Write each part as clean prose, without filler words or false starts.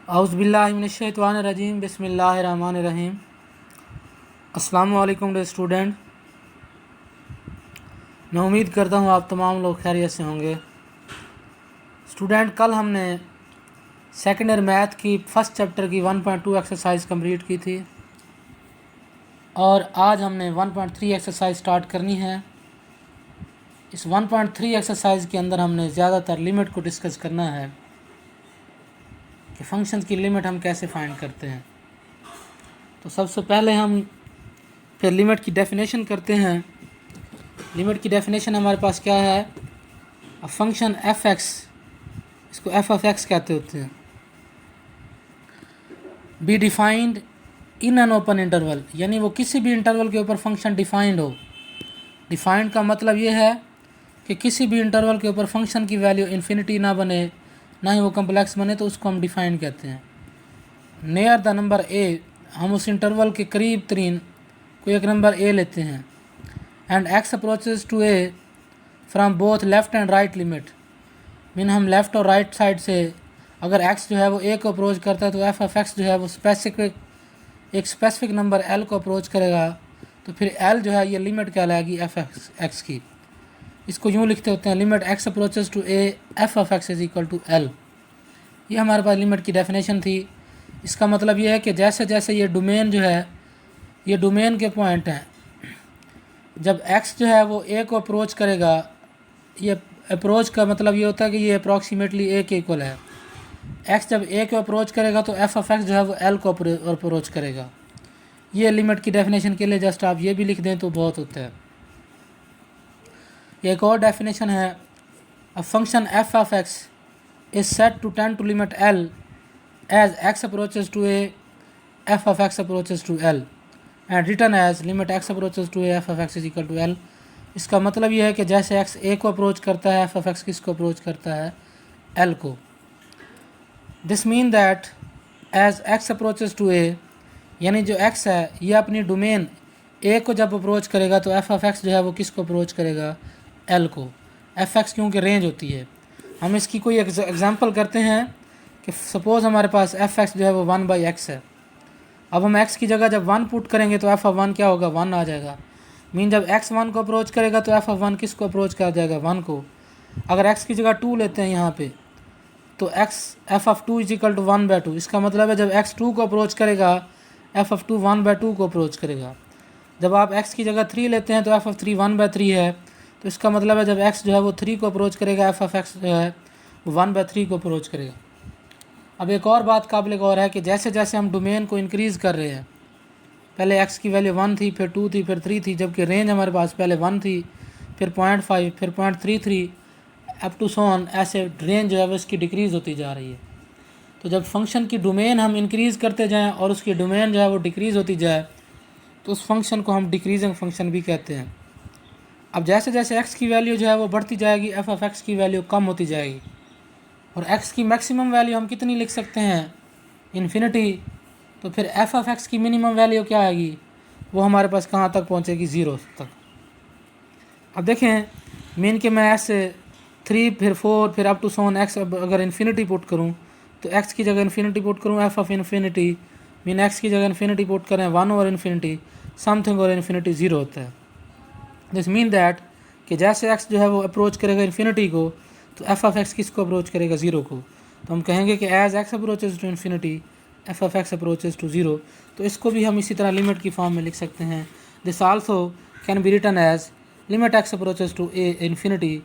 औज़ुबिल्लाहिमिनश्शैतानिर्रजीम बिस्मिल्लाहिर्रहमानिर्रहीम। अस्सलामु अलैकुम डे स्टूडेंट। मैं उम्मीद करता हूँ आप तमाम लोग खैरियत से होंगे। स्टूडेंट, कल हमने सेकेंड ईयर मैथ की फ़र्स्ट चैप्टर की 1.2 एक्सरसाइज कंप्लीट की थी और आज हमने 1.3 एक्सरसाइज स्टार्ट करनी है। इस 1.3 एक्सरसाइज के अंदर हमने ज़्यादातर लिमिट को डिस्कस करना है कि फंक्शंस की लिमिट हम कैसे फाइंड करते हैं। तो सबसे पहले हम फिर लिमिट की डेफिनेशन करते हैं। लिमिट की डेफिनेशन हमारे पास क्या है? अ फंक्शन एफ एक्स, इसको एफ ऑफ एक्स कहते होते हैं, be defined in an open interval, यानी वो किसी भी इंटरवल के ऊपर फंक्शन डिफाइंड हो। डिफाइंड का मतलब ये है कि किसी भी इंटरवल के ऊपर फंक्शन की वैल्यू इन्फिनिटी ना बने, ना ही वो कम्प्लेक्स बने, तो उसको हम डिफाइंड कहते हैं। नियर द नंबर ए, हम उस इंटरवल के करीब तरीन कोई एक नंबर ए लेते हैं। And x approaches to A from both left and right limit, mean हम लेफ़्ट और राइट साइड से अगर एक्स जो है वो ए को अप्रोच करता है तो एफ ऑफ एक्स जो है वो एक स्पेसिफिक नंबर एल को अप्रोच करेगा, तो फिर एल जो है ये लिमिट कहलाएगी एफ एक्स की। इसको यूँ लिखते होते हैं, limit x approaches to A f of x is equal to L. ये हमारे पास लिमिट की डेफिनेशन थी। इसका मतलब ये है कि जैसे जैसे ये डोमेन जो है, ये डोमेन के पॉइंट हैं, जब x जो है वो a को अप्रोच करेगा, ये अप्रोच का मतलब ये होता है कि ये अप्रॉक्सीमेटली a के इक्वल है। x जब a को अप्रोच करेगा तो f ऑफ x जो है वो l को अप्रोच करेगा। ये लिमिट की डेफिनेशन के लिए जस्ट आप ये भी लिख दें तो बहुत होता है। एक और डेफिनेशन है, a function f of x is set to tend to limit l as x approaches to a f of x approaches to l and return as limit x approaches to f of x is equal to L. इसका मतलब ये है कि जैसे x ए को approach करता है, f of x किसको अप्रोच करता है? एल को। This mean that as x approaches to a, यानी जो एक्स है ये अपनी डोमेन ए को जब अप्रोच करेगा तो एफ ऑफ एक्स जो है वो किसको अप्रोच करेगा? एल को। एफ एक्स क्योंकि रेंज होती है। हम इसकी कोई एग्जांपल करते हैं कि सपोज़ हमारे पास एफ एक्स जो है वो 1/x है। अब हम x की जगह जब 1 पुट करेंगे तो एफ ऑफ 1 क्या होगा? 1 आ जाएगा। मीन जब x 1 को अप्रोच करेगा तो एफ ऑफ 1 किसको अप्रोच कर जाएगा? 1 को। अगर x की जगह 2 लेते हैं यहाँ पे तो x f of 2 is equal to 1/2। इसका मतलब है जब x 2 को अप्रोच करेगा एफ ऑफ 2 1/2 को अप्रोच करेगा। जब आप x की जगह 3 लेते हैं तो एफ ऑफ 3 1/3 है, तो इसका मतलब है जब x जो है वो 3 को अप्रोच करेगा एफ ऑफ x जो है वो 1/3 को अप्रोच करेगा। अब एक और बात काबिल गौर है कि जैसे जैसे हम डोमेन को इंक्रीज़ कर रहे हैं, पहले x की वैल्यू 1 थी, फिर 2 थी, फिर 3 थी, जबकि रेंज हमारे पास पहले 1 थी, फिर 0.5, फिर 0.33 अप टू सो ऑन, ऐसे रेंज जो है वो इसकी डिक्रीज़ होती जा रही है। तो जब फंक्शन की डोमेन हम इंक्रीज़ करते जाएं और उसकी डोमेन जो है वो डिक्रीज़ होती जाए तो उस फंक्शन को हम डिक्रीजिंग फंक्शन भी कहते हैं। अब जैसे जैसे x की वैल्यू जो है वो बढ़ती जाएगी, एफ ऑफ एक्स की वैल्यू कम होती जाएगी। और x की मैक्सिमम वैल्यू हम कितनी लिख सकते हैं? इन्फिनिटी। तो फिर एफ ऑफ एक्स की मिनिमम वैल्यू क्या आएगी? वो हमारे पास कहाँ तक पहुँचेगी? 0 तक। अब देखें, मीन के मैं ऐसे 3 फिर 4 फिर अप टू सोन एक्स अगर इन्फिनिटी पुट करूँ तो x की जगह इन्फिनिटी पुट करूँ, F of infinity mean x की जगह इन्फिनिटी पुट करें 1 और इन्फिनिटी समथिंग और इन्फिनिटी 0 होता है। दिस मीन दैट कि जैसे x जो है वो अप्रोच करेगा इन्फिनिटी को तो एफ ऑफ एक्स किसको अप्रोच करेगा? 0 को। तो हम कहेंगे कि as x approaches to infinity f of x approaches to 0। तो इसको भी हम इसी तरह लिमिट की फॉर्म में लिख सकते हैं। This also can be written as limit x approaches to A infinity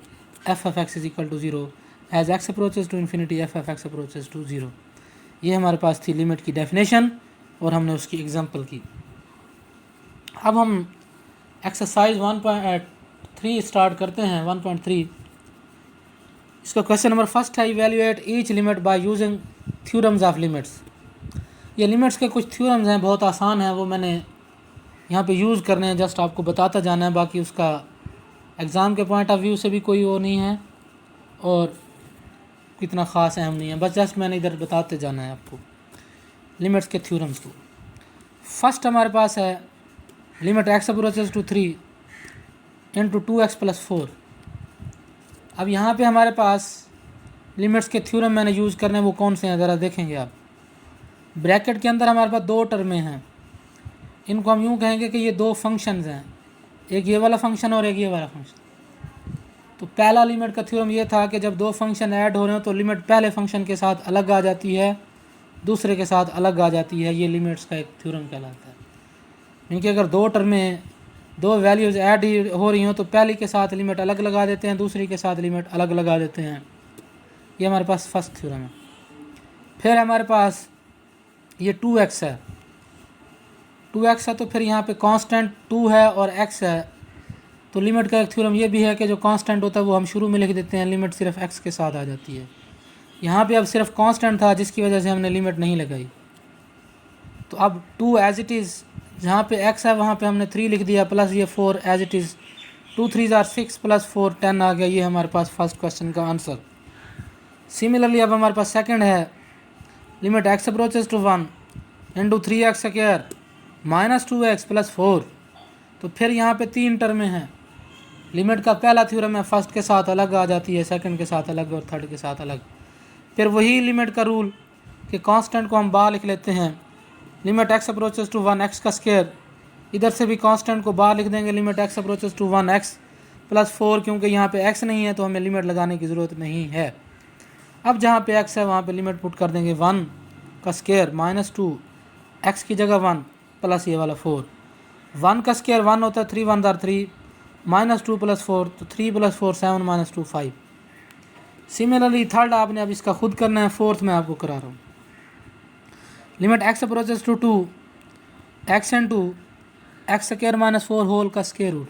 f of x is equal to 0 as x approaches to infinity f of x approaches to 0। ये हमारे पास थी लिमिट की definition और हमने उसकी एग्जाम्पल की। अब हम एक्सरसाइज 1.3 स्टार्ट करते हैं। 1.3 इसका क्वेश्चन नंबर फर्स्ट है, evaluate each limit by using theorems of limits. ये लिमिट्स के कुछ थ्योरम्स हैं, बहुत आसान है, वो मैंने यहाँ पे यूज़ करने हैं, जस्ट आपको बताता जाना है। बाकी उसका एग्ज़ाम के पॉइंट ऑफ व्यू से भी कोई वो नहीं है और कितना ख़ास अहम नहीं है, बस जस्ट मैंने इधर बताते जाना है आपको लिमिट्स के थ्योरम्स को। फर्स्ट हमारे पास है limit x approaches to 3 into 2x + 4। अब यहाँ पे हमारे पास लिमिट्स के थ्योरम मैंने यूज़ करने वो कौन से हैं ज़रा देखेंगे आप। ब्रैकेट के अंदर हमारे पास दो टर्में हैं, इनको हम यूँ कहेंगे कि ये दो फंक्शंस हैं, एक ये वाला फंक्शन और एक ये वाला फंक्शन। तो पहला लिमिट का थ्योरम ये था कि जब दो फंक्शन ऐड हो रहे हो तो लिमिट पहले फंक्शन के साथ अलग आ जाती है, दूसरे के साथ अलग आ जाती है। ये लिमिट्स का एक थ्योरम कहलाता है। इनकी अगर दो टर्में, दो वैल्यूज़ ऐड हो रही हो तो पहली के साथ लिमिट अलग लगा देते हैं, दूसरी के साथ लिमिट अलग लगा देते हैं। ये हमारे पास फर्स्ट थ्योरम है। फिर हमारे पास ये 2x है, 2x है तो फिर यहाँ पे कांस्टेंट 2 है और x है। तो लिमिट का एक थ्योरम ये भी है कि जो कांस्टेंट होता है वो हम शुरू में लिख देते हैं, लिमिट सिर्फ x के साथ आ जाती है। यहाँ पे अब सिर्फ कांस्टेंट था जिसकी वजह से हमने लिमिट नहीं लगाई। तो अब 2 एज इट इज़, जहाँ पे x है वहाँ पे हमने 3 लिख दिया, प्लस ये 4 as it is, 2 3 are 6 plus 4 10 आ गया। ये हमारे पास फर्स्ट क्वेश्चन का आंसर। सिमिलरली अब हमारे पास सेकंड है, limit x approaches to 1 into 3x square minus 2x plus 4। तो फिर यहाँ पे 3 टर्में हैं। लिमिट का पहला थ्योरम है, फर्स्ट के साथ अलग आ जाती है, सेकंड के साथ अलग और थर्ड के साथ अलग। फिर वही लिमिट का रूल कि कांस्टेंट को हम बाहर लिख लेते हैं, limit x approaches to 1 x का स्क्वायर, इधर से भी कांस्टेंट को बाहर लिख देंगे, limit x approaches to 1 x plus 4। क्योंकि यहाँ पे x नहीं है तो हमें लिमिट लगाने की ज़रूरत नहीं है। अब जहाँ पे x है वहाँ पे लिमिट पुट कर देंगे 1 का स्क्वायर माइनस 2, x की जगह 1 प्लस ये वाला 4। 1 का स्क्वायर 1 होता है, 3 1 आर 3, माइनस 2 प्लस 4, तो 3 प्लस 4 7 माइनस 2 5। सिमिलरली थर्ड आपने अब इसका खुद करना है, फोर्थ मैं आपको करा रहा हूँ। Limit x approaches to 2 x into x square minus 4 whole का स्क्वायर रूट।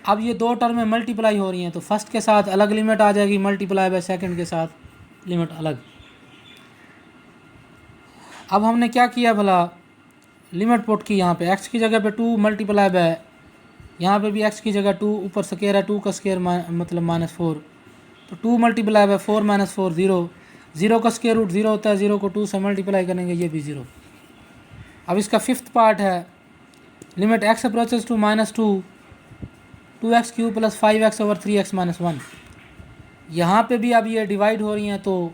अब ये दो टर्में मल्टीप्लाई हो रही हैं तो फर्स्ट के साथ अलग लिमिट आ जाएगी, मल्टीप्लाई बाय सेकंड के साथ लिमिट अलग। अब हमने क्या किया भला, लिमिट पुट की यहाँ पे x की जगह पे 2 मल्टीप्लाई बाय, यहाँ पे भी x की जगह 2, ऊपर स्क्वायर है, 2 का स्क्वायर मतलब माइनस 4, तो 2 मल्टीप्लाई बाय 4 माइनस 4 0, 0 का स्क्वायर रूट 0 होता है, 0 को 2 से मल्टीप्लाई करेंगे, ये भी 0। अब इसका फिफ्थ पार्ट है, limit x approaches to minus 2 2x cube plus 5x over 3x minus 1। यहाँ पे भी अब ये डिवाइड हो रही हैं तो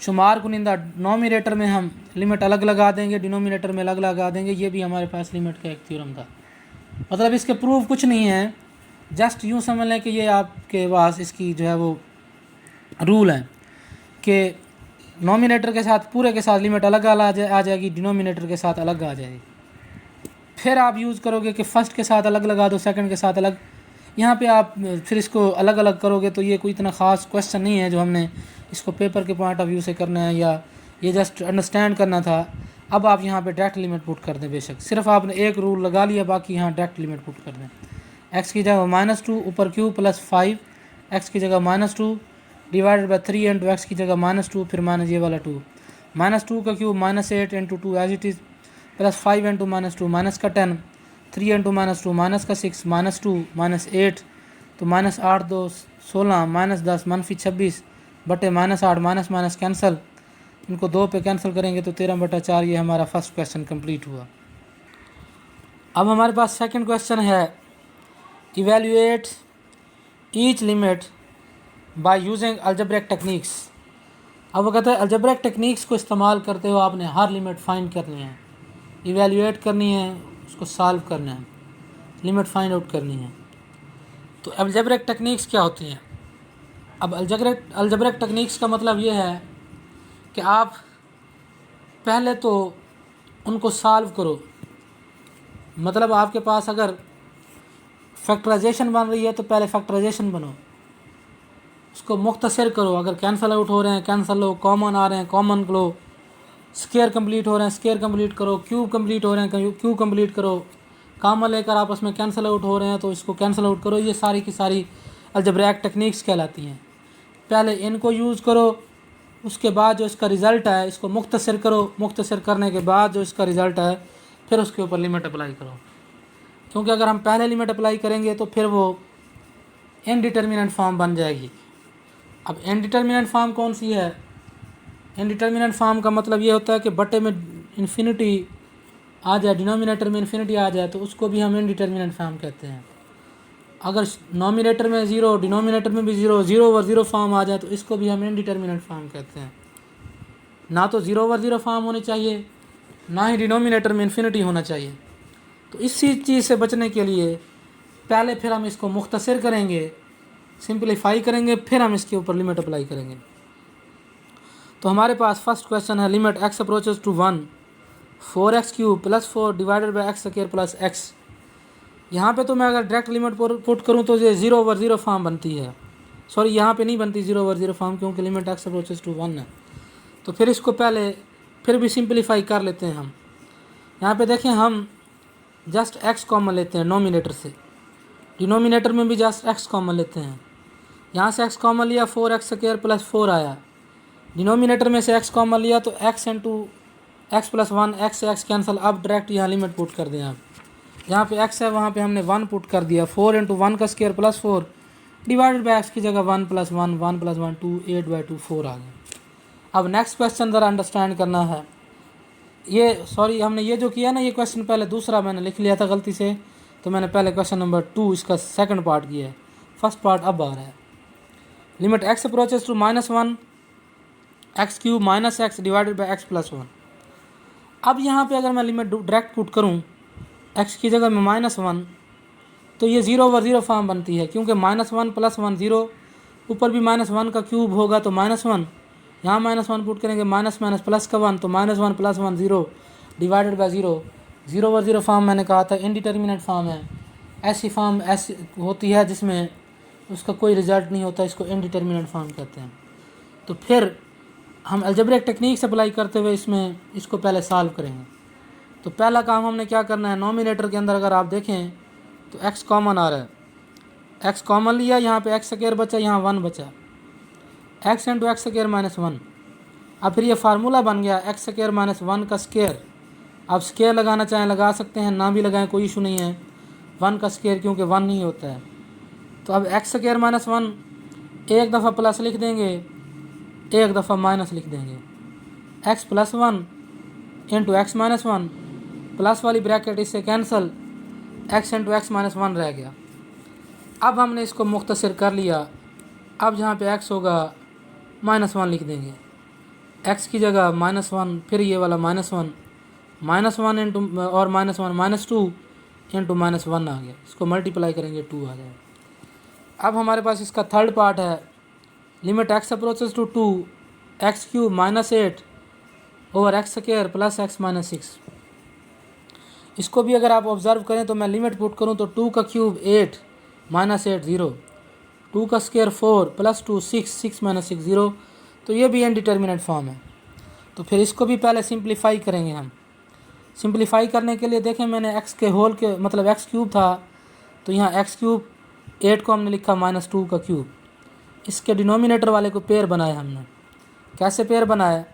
शुमार कुनिंदा नोमिनेटर में हम लिमिट अलग लगा देंगे, डिनोमिनेटर में अलग लगा देंगे। ये भी हमारे पास लिमिट का एक थ्योरम था। मतलब इसके प्रूफ कुछ नहीं है, जस्ट यूँ समझ लें कि ये आपके पास इसकी जो है वो रूल है कि नोमिनेटर के साथ पूरे के साथ लिमिट अलग आ जाएगी, डिनोमिनेटर के साथ अलग आ जाएगी। फिर आप यूज़ करोगे कि फ़र्स्ट के साथ अलग लगा दो, सेकंड के साथ अलग। यहाँ पे आप फिर इसको अलग अलग करोगे तो ये कोई इतना ख़ास क्वेश्चन नहीं है जो हमने इसको पेपर के पॉइंट ऑफ व्यू से करना है, या ये जस्ट अंडरस्टैंड करना था। अब आप यहाँ पे डायरेक्ट लिमिट पुट कर दें, बेशक सिर्फ आपने एक रूल लगा लिया, बाकी यहाँ डायरेक्ट लिमिट पुट कर दें। एक्स की जगह माइनस 2 ऊपर क्यू प्लस 5, एक्स की जगह minus 2 divided by 3 into x की जगह माइनस 2 फिर माइनस ये वाला 2, माइनस 2 का cube minus 8 into 2 as it is plus 5 into minus 2 minus का 10, 3 इंटू माइनस 2 माइनस का 6 माइनस 2 माइनस 8, तो माइनस 8 2 16 माइनस 10 मनफी 26 बटे माइनस 8, माइनस माइनस कैंसिल, इनको 2 पे कैंसिल करेंगे तो 13/4। ये हमारा फर्स्ट क्वेश्चन कंप्लीट हुआ। अब हमारे पास सेकंड क्वेश्चन है, evaluate each limit by using algebraic techniques. अब वो कहते हैं अलजेब्रिक टेक्निक्स को इस्तेमाल करते हुए आपने हर लिमिट फाइंड करनी है, इवेल्युएट करनी है, उसको सॉल्व करना है, लिमिट फाइंड आउट करनी है। तो अलजेब्रिक टेक्निक्स क्या होती हैं? अब अलजेब्रिक टेक्निक्स का मतलब ये है कि आप पहले तो उनको सॉल्व करो। मतलब आपके पास अगर फैक्टराइजेशन बन रही है तो पहले फैक्टराइजेशन बनो, उसको मुख्तसर करो। अगर कैंसल आउट हो रहे हैं कैंसल लो, कॉमन आ रहे हैं कॉमन लो, स्क्वायर कंप्लीट हो रहे हैं स्क्वायर कंप्लीट करो, क्यूब कंप्लीट हो रहे हैं क्यूब कंप्लीट करो, कॉमन लेकर आपस में कैंसल आउट हो रहे हैं तो इसको कैंसल आउट करो। ये सारी की सारी अलजेब्रिक टेक्निक्स कहलाती हैं। पहले इनको यूज़ करो, उसके बाद जो इसका रिज़ल्ट है इसको मुख्तसर करो, मुख्तसर करने के बाद जो इसका रिज़ल्ट है फिर उसके ऊपर लिमिट अप्लाई करो। क्योंकि अगर हम पहले लिमिट अप्लाई करेंगे तो फिर वो इनडिटर्मिनेंट फॉर्म बन जाएगी। अब इनडिटर्मिनेंट फॉर्म कौन सी है? इनडिटर्मिनेंट फॉर्म का मतलब ये होता है कि बटे में इन्फिनिटी आ जाए, डिनोमिनेटर में इन्फिनिटी आ जाए, तो उसको भी हम इनडिटर्मिनेंट फॉर्म कहते हैं। अगर नॉमिनेटर में ज़ीरो, डिनोमिनेटर में भी zero, zero over zero form आ जाए तो इसको भी हम इनडिटर्मिनेट फॉर्म कहते हैं। ना तो ज़ीरो ओवर ज़ीरो फॉर्म होनी चाहिए, ना ही डिनोमिनेटर में इन्फिनिटी होना चाहिए। तो इसी चीज़ से बचने के लिए पहले फिर हम इसको मुख्तसर करेंगे, सिंप्लीफाई करेंगे, फिर हम इसके ऊपर लिमिट अप्लाई करेंगे। तो हमारे पास फर्स्ट क्वेश्चन है limit x approaches to 1 4x cube plus 4 divided by x square plus x। यहाँ पे तो मैं अगर डायरेक्ट लिमिट पुट करूँ तो ये ज़ीरो ओवर ज़ीरो फॉर्म बनती है। सॉरी, यहाँ पे नहीं बनती ज़ीरो ओवर ज़ीरो फॉर्म, क्योंकि लिमिट x अप्रोचेस टू 1 है। तो फिर इसको पहले फिर भी सिंप्लीफाई कर लेते हैं हम। यहाँ पे देखें, हम जस्ट x कॉमन लेते हैं नोमिनेटर से, डिनोमिनेटर में भी जस्ट x कॉमन लेते हैं। यहाँ से x कॉमन लिया, 4x स्क्वायर प्लस 4 आया। डिनोमिनेटर में से x कॉमन लिया तो x into x plus 1, x से x कैंसिल। अब डायरेक्ट यहाँ लिमिट पुट कर दें आप। जहाँ पे x है वहाँ पे हमने 1 पुट कर दिया। 4 इंटू 1 का square plus 4 divided by x की जगह 1 प्लस 1, 1 प्लस 1 2, 8/2 4 आ गया। अब नेक्स्ट क्वेश्चन ज़रा अंडरस्टैंड करना है। हमने ये जो किया ना, ये क्वेश्चन पहले दूसरा मैंने लिख लिया था गलती से, तो मैंने पहले क्वेश्चन नंबर 2 इसका सेकंड पार्ट किया है। फर्स्ट पार्ट अब आ रहा है। Limit x approaches to -1 x cube minus x divided by x plus 1। अब यहाँ पे अगर मैं लिमिट डायरेक्ट पुट करूँ x की जगह में -1, तो ये ज़ीरो ओवर ज़ीरो फॉर्म बनती है, क्योंकि -1 प्लस 1 ज़ीरो, ऊपर भी -1 का क्यूब होगा तो -1, यहाँ -1 पुट करेंगे, माइनस माइनस प्लस का 1, तो -1 plus 1 zero divided by zero. Zero over zero form मैंने कहा था इनडिटर्मिनेट फॉर्म है। ऐसी फॉर्म ऐसी होती है जिसमें उसका कोई रिजल्ट नहीं होता, इसको इनडिटर्मिनेट फॉर्म कहते हैं। तो फिर हम अलजेब्रिक टेक्निक से अप्लाई करते हुए इसको पहले सॉल्व करेंगे। तो पहला काम हमने क्या करना है, नोमिनेटर के अंदर अगर आप देखें तो x कॉमन आ रहा है, x कॉमन लिया, यहाँ पे x स्क्वायर बचा, यहाँ 1 बचा, x into x square minus 1। अब फिर ये फार्मूला बन गया x स्क्वायर माइनस 1 का स्क्वायर। आप स्क्वायर लगाना चाहें लगा सकते हैं, ना भी लगाएं कोई इशू नहीं है, 1 का स्क्वायर क्योंकि 1 नहीं होता है। तो अब x स्क्वायर माइनस 1 एक दफ़ा प्लस लिख देंगे, एक दफ़ा माइनस लिख देंगे। x plus 1 into x minus 1, plus वाली ब्रैकेट इससे cancel, x into x minus 1 रह गया। अब हमने इसको मुख्तसर कर लिया। अब जहाँ पे x होगा -1 लिख देंगे, x की जगह -1, फिर ये वाला -1, -1 इंटू और -1 -2 इंटू -1 आ गया। इसको मल्टीप्लाई करेंगे 2 आ जाएगा। अब हमारे पास इसका थर्ड पार्ट है, limit x approaches to 2 x cube minus 8 over x square plus x minus 6। इसको भी अगर आप ऑब्जर्व करें तो मैं लिमिट पुट करूं तो 2 का क्यूब 8 माइनस 8 0, 2 का स्क्वायर 4 प्लस 2 6, 6 माइनस 6 0। तो ये भी इनडिटर्मिनेट फॉर्म है। तो फिर इसको भी पहले सिंप्लीफाई करेंगे हम। सिंप्लीफाई करने के लिए देखें, मैंने x के होल के मतलब x क्यूब था, तो यहाँ x क्यूब 8 को हमने लिखा -2 का क्यूब। इसके डिनोमिनेटर वाले को पेयर बनाया हमने। कैसे पेयर बनाया,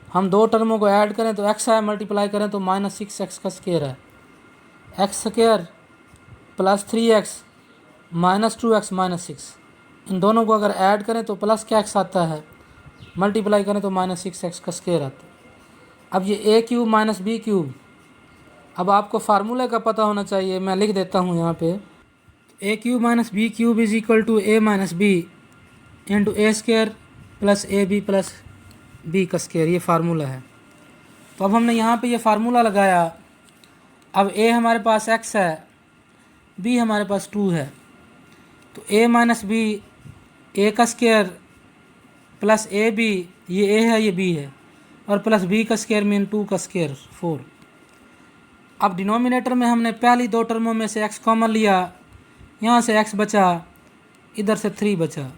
हम दो टर्मों को ऐड करें तो x है, मल्टीप्लाई करें तो -6x का स्क्वायर है, x square plus 3x minus 2x minus 6। इन दोनों को अगर ऐड करें तो प्लस क्या x आता है, मल्टीप्लाई करें तो -6x का स्क्वायर आता है। अब ये a cube minus B cube, अब आपको फार्मूले का पता होना चाहिए, मैं लिख देता हूँ यहाँ पे, a cube minus B cube is equal to a minus B into A square plus A B plus B का स्क्वायर, ये फार्मूला है। तो अब हमने यहाँ पे ये फार्मूला लगाया। अब a हमारे पास x है, b हमारे पास 2 है, तो a माइनस बी, a का स्क्वायर प्लस ए बी, ये a है ये b है, और प्लस b का स्क्वायर मीन 2 का स्क्वायर 4। अब डिनोमिनेटर में हमने पहली दो टर्मों में से x कॉमन लिया, यहाँ से x बचा, इधर से 3 बचा।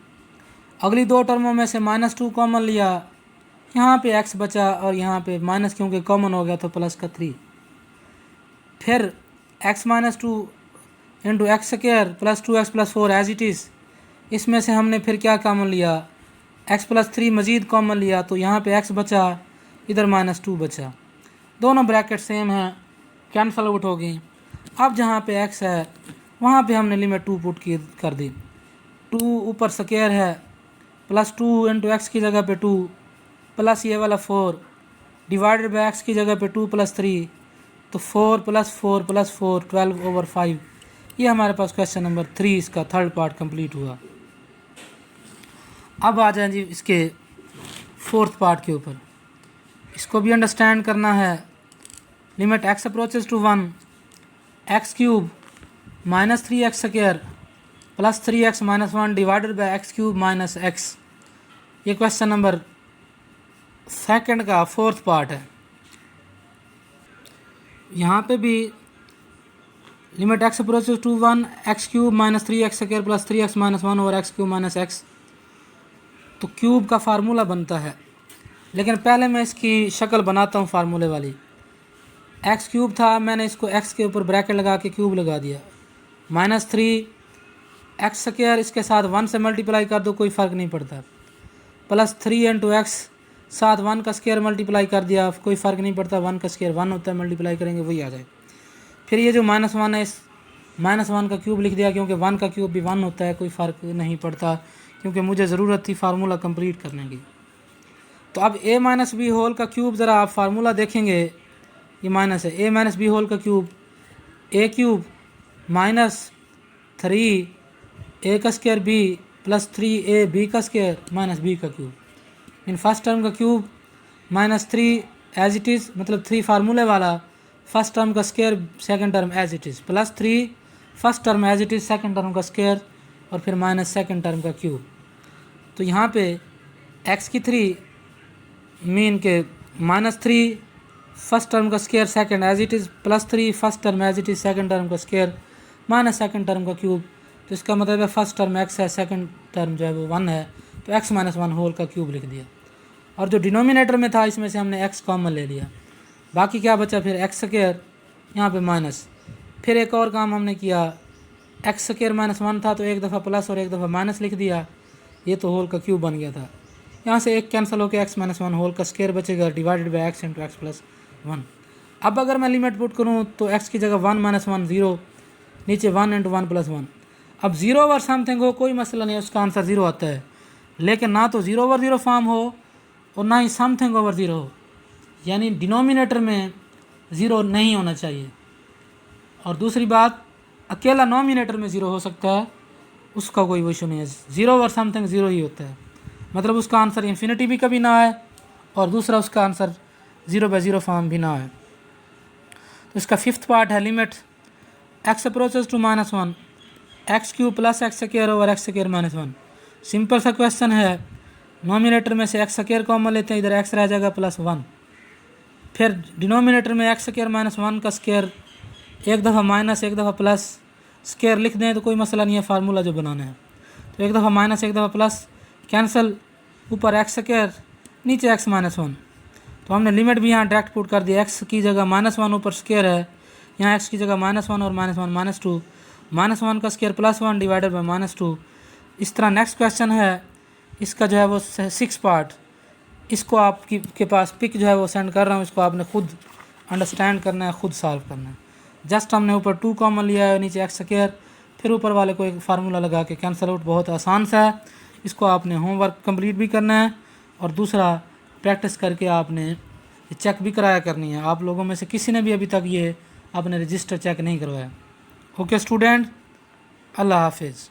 अगली दो टर्मों में से -2 कॉमन लिया, यहाँ पे x बचा और यहाँ पे माइनस क्योंकि कॉमन हो गया तो प्लस का 3। फिर x minus 2 into x square plus 2x plus 4 as it is. इसमें से हमने फिर क्या कॉमन लिया, x प्लस 3 मज़ीद कॉमन लिया, तो यहाँ पे x बचा, इधर -2 बचा। दोनों ब्रैकेट सेम हैं, कैंसल आउट हो गई। अब जहाँ पे x है वहाँ पे हमने लिमिट 2 पुट की कर दी। 2 ऊपर स्क्वायर है, प्लस 2 इंटू एक्स की जगह पे 2 प्लस ये वाला 4 डिवाइडेड बाई एक्स की जगह पे 2 प्लस 3, तो 4 प्लस 4 प्लस 4 12/5। ये हमारे पास क्वेश्चन नंबर 3 इसका थर्ड पार्ट कंप्लीट हुआ। अब आ जाए जी इसके फोर्थ पार्ट के ऊपर। इसको भी अंडरस्टैंड करना है। Limit x approaches to 1 x cube minus 3x square plus 3x minus 1 divided by x cube minus x। ये क्वेश्चन नंबर सेकंड का फोर्थ पार्ट है। यहाँ पे भी limit x approaches to 1 x cube minus 3x square plus 3x minus 1 over x cube minus x। तो cube का formula बनता है, लेकिन पहले मैं इसकी शक्ल बनाता हूँ फार्मूले वाली। एक्स क्यूब था, मैंने इसको एक्स के ऊपर ब्रैकेट लगा के क्यूब लगा दिया, माइनस 3x स्क्वायर इसके साथ 1 से मल्टीप्लाई कर दो कोई फ़र्क नहीं पड़ता, प्लस 3 इंटू एक्स साथ 1 का स्क्वायर मल्टीप्लाई कर दिया कोई फ़र्क नहीं पड़ता, 1 का स्क्वायर 1 होता है, मल्टीप्लाई करेंगे वही आ जाए। फिर ये जो माइनस 1 है, इस माइनस 1 का क्यूब लिख दिया, क्योंकि 1 का क्यूब भी 1 होता है, कोई फ़र्क नहीं पड़ता, क्योंकि मुझे ज़रूरत थी फार्मूला कंप्लीट करने की। तो अब a माइनस बी होल का क्यूब, ज़रा आप फार्मूला देखेंगे, ये माइनस है, a माइनस बी होल का cube a cube minus 3a का square b plus 3a b का स्क्वायर माइनस b का क्यूब। इन फर्स्ट टर्म का cube minus 3 as it is, मतलब 3 फार्मूले वाला, फर्स्ट टर्म का square second term as it is, plus 3 first term as it is second term का square और फिर माइनस सेकंड टर्म का क्यूब। तो यहाँ पे x की 3 मीन के माइनस 3 फर्स्ट टर्म का square second as it is plus 3 first term as it is second term का स्क्वायर माइनस सेकंड टर्म का क्यूब। तो इसका मतलब है फर्स्ट टर्म x है, सेकंड टर्म जो है वो 1 है, तो x माइनस 1 होल का क्यूब लिख दिया। और जो डिनोमिनेटर में था इसमें से हमने x कॉमन ले लिया, बाकी क्या बचा फिर x स्क्वायर यहाँ पे माइनस। फिर एक और काम हमने किया, x स्क्वायर माइनस 1 था तो एक दफ़ा प्लस और एक दफ़ा माइनस लिख दिया, ये तो होल का क्यूब बन गया था। यहाँ से एक कैंसिल होकर x माइनस 1 होल का स्क्वायर बचेगा divided by x into x plus 1। अब अगर मैं लिमिट पुट करूँ तो x की जगह 1 माइनस 1 0, नीचे 1 इंटू 1 प्लस 1। अब 0 ओवर समथिंग हो कोई मसला नहीं, उसका आंसर 0 आता है, लेकिन ना तो 0 ओवर 0 फॉर्म हो और ना ही समथिंग ओवर 0 हो, यानी डिनोमिनेटर में 0 नहीं होना चाहिए। और दूसरी बात, अकेला नोमिनेटर में 0 हो सकता है, उसका कोई इशू नहीं है। 0 ओवर समथिंग 0 ही होता है, मतलब उसका आंसर इन्फिनिटी भी कभी ना आए और दूसरा उसका आंसर 0/0 फॉर्म भी ना आए। तो इसका फिफ्थ पार्ट है limit x approaches to minus 1 x cube plus x square over x square minus 1। Simple सा क्वेश्चन है, नोमिनेटर में से एक्स स्क्वायर कॉमन लेते हैं, इधर एक्स रह जाएगा प्लस 1, फिर डिनोमिनेटर में एक्स स्क्वायर माइनस 1 का स्क्वायर एक दफ़ा माइनस एक दफ़ा प्लस स्क्वायर लिख दें तो कोई मसला नहीं है, फार्मूला जो बनाना है। तो एक दफ़ा माइनस एक दफ़ा प्लस कैंसिल, ऊपर एक्स स्क्वायर नीचे एक्स माइनस 1। तो हमने लिमिट भी यहाँ डायरेक्ट पुट कर दिया, एक्स की जगह माइनस 1 ऊपर स्क्वायर है, यहाँ एक्स की जगह माइनस 1 और माइनस 1 माइनस 2, माइनस 1 का square plus 1 divided by minus 2। इस तरह नेक्स्ट क्वेश्चन है, इसका जो है वो 6 पार्ट, इसको आपकी के पास पिक जो है वो सेंड कर रहा हूँ, इसको आपने खुद अंडरस्टैंड करना है, खुद सॉल्व करना है। जस्ट हमने ऊपर 2 कॉमन लिया है, नीचे एक्स स्क्वायर, फिर ऊपर वाले को एक फार्मूला लगा के कैंसिल आउट, बहुत आसान सा है। इसको आपने होमवर्क कंप्लीट भी करना है और दूसरा प्रैक्टिस करके आपने चेक भी कराया करनी है। आप लोगों में से किसी ने भी अभी तक ये आपने रजिस्टर चेक नहीं करवाया। ओके स्टूडेंट, अल्लाह हाफिज़।